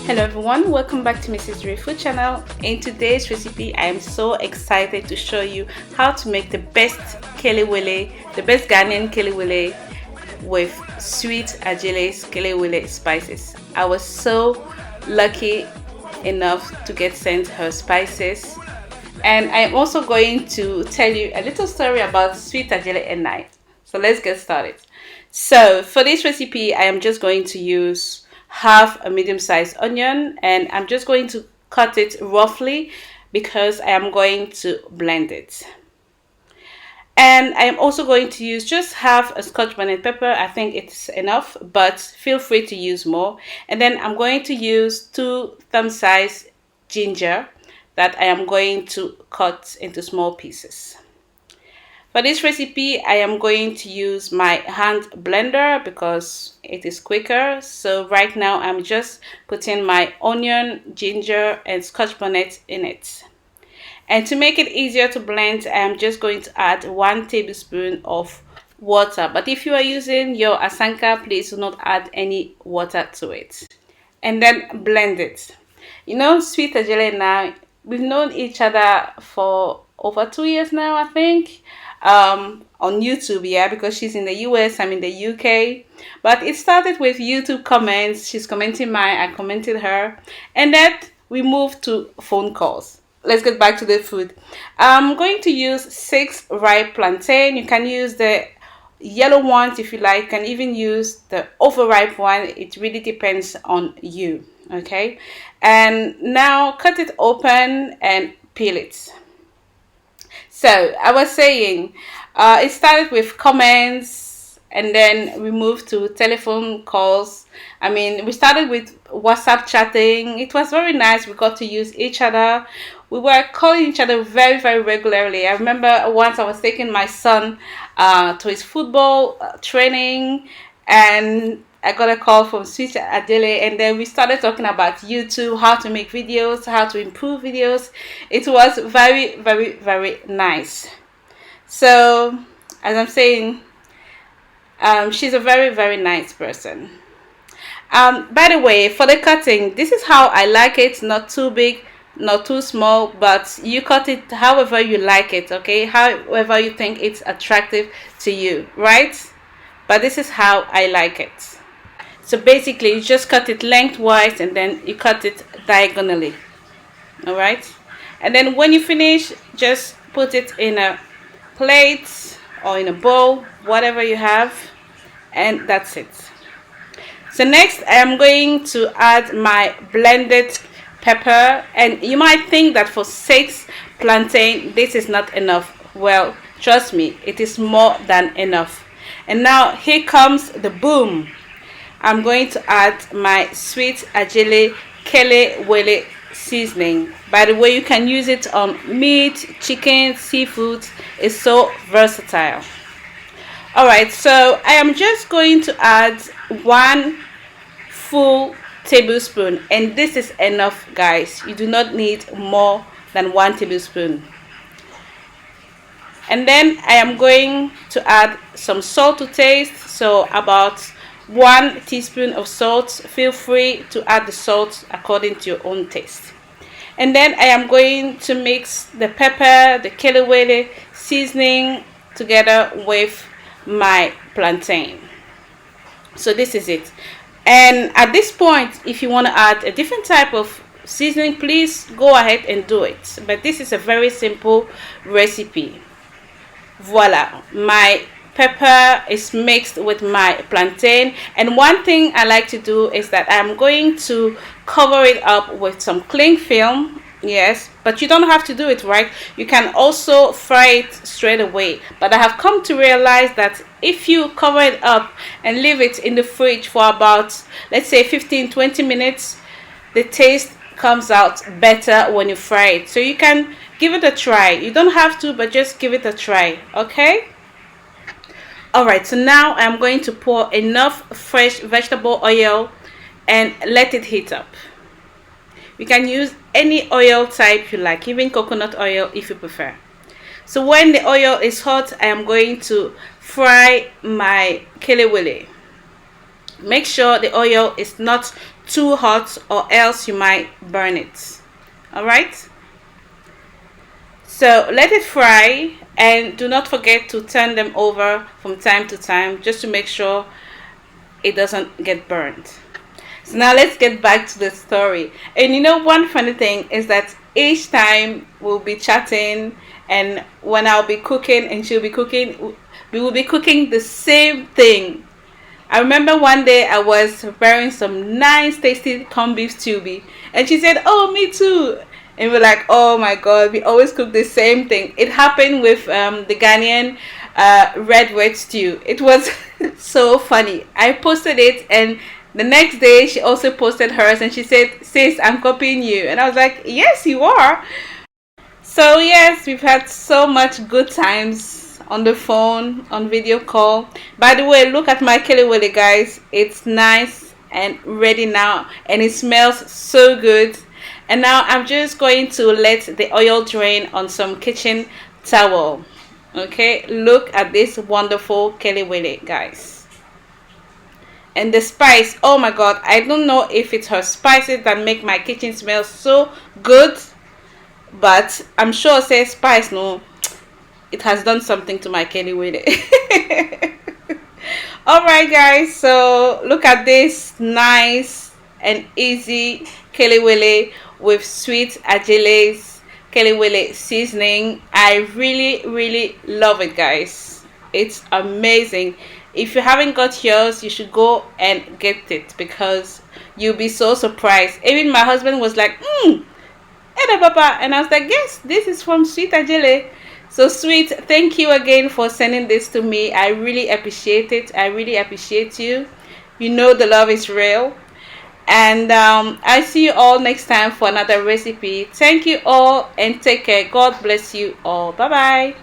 Hello everyone, welcome back to Mrs. Ray Food channel. In today's recipe, I am so excited to show you how to make the best kelewele, the best Ghanaian kelewele with Sweet Adjeley's Kelewele spices. I was so lucky enough to get sent her spices, and I am also going to tell you a little story about Sweet Adjeley and I. So let's get started. So for this recipe, I am just going to use half a medium-sized onion, and I'm just going to cut it roughly because I am going to blend it. And I am also going to use just half a scotch bonnet pepper. I think it's enough, but feel free to use more. And then I'm going to use 2 thumb-size ginger that I am going to cut into small pieces. For this recipe, I am going to use my hand blender because it is quicker. So right now I'm just putting my onion, ginger, and scotch bonnet in it. And to make it easier to blend, I am just going to add 1 tablespoon of water. But if you are using your asanka, please do not add any water to it. And then blend it. You know, Sweet Adjeley and I, we've known each other for over 2 years now, I think. On YouTube, yeah, because she's in the US, I'm in the UK. But it started with YouTube comments. She's commenting mine, I commented her, and then we moved to phone calls. Let's get back to the food. I'm going to use 6 ripe plantain. You can use the yellow ones if you like. You can even use the overripe one. It really depends on you, okay? And now cut it open and peel it. So I was saying, it started with comments, and then we moved to telephone calls. I mean, we started with WhatsApp chatting. It was very nice. We got to use each other. We were calling each other very, very regularly. I remember once I was taking my son to his football training, and I got a call from Sweet Adjeley, and then we started talking about YouTube, how to make videos, how to improve videos. It was very, very, very nice. So, as I'm saying, she's a very, very nice person. By the way, for the cutting, this is how I like it. Not too big, not too small, but you cut it however you like it, okay? However you think it's attractive to you, right? But this is how I like it. So basically, you just cut it lengthwise and then you cut it diagonally. All right. And then when you finish, just put it in a plate or in a bowl, whatever you have. And that's it. So next, I am going to add my blended pepper. And you might think that for 6 plantain, this is not enough. Well, trust me, it is more than enough. And now here comes the boom. I'm going to add my Sweet Adjeley Kelewele seasoning. By the way, you can use it on meat, chicken, seafood. It's so versatile. Alright, so I am just going to add 1 full tablespoon, and this is enough, guys. You do not need more than 1 tablespoon. And then I am going to add some salt to taste, so about 1 teaspoon of salt. Feel free to add the salt according to your own taste. And then I am going to mix the pepper, the kelewele seasoning together with my plantain. So this is it. And at this point, if you want to add a different type of seasoning, please go ahead and do it. But this is a very simple recipe. Voila, my pepper is mixed with my plantain, and one thing I like to do is that I'm going to cover it up with some cling film. Yes, but you don't have to do it, right? You can also fry it straight away, but I have come to realize that if you cover it up and leave it in the fridge for about, let's say, 15-20 minutes, the taste comes out better when you fry it. So you can give it a try. You don't have to, but just give it a try, okay? Alright, so now I'm going to pour enough fresh vegetable oil and let it heat up. You can use any oil type you like, even coconut oil if you prefer. So when the oil is hot, I am going to fry my kelewele. Make sure the oil is not too hot, or else you might burn it. All right, so let it fry, and do not forget to turn them over from time to time, just to make sure it doesn't get burned. So now let's get back to the story. And you know, one funny thing is that each time we'll be chatting, and when I'll be cooking and she'll be cooking, we will be cooking the same thing. I remember one day I was preparing some nice tasty corned beef stew, and she said, "Oh, me too." And we're like, "Oh my god, we always cook the same thing." It happened with the Ghanaian red wet stew. It was so funny. I posted it, and the next day she also posted hers, and she said, "Sis, I'm copying you." And I was like, "Yes, you are." So yes, we've had so much good times on the phone, on video call. By the way, look at my kelewele, guys. It's nice and ready now, and it smells so good. And now I'm just going to let the oil drain on some kitchen towel. Okay, look at this wonderful kelewele, guys. And the spice, oh my god, I don't know if it's her spices that make my kitchen smell so good, but I'm sure say spice, no, it has done something to my kelewele. All right, guys, so look at this nice and easy kelewele with Sweet Adjeley'S kelewele seasoning. I really love it, guys. It's amazing. If you haven't got yours, you should go and get it, because you'll be so surprised. Even my husband was like, Eda Papa, and I was like, yes, this is from Sweet Adjeley. So Sweet, thank you again for sending this to me. I really appreciate it. I really appreciate you. You know the love is real. And I see you all next time for another recipe. Thank you all, and take care. God bless you all. Bye bye.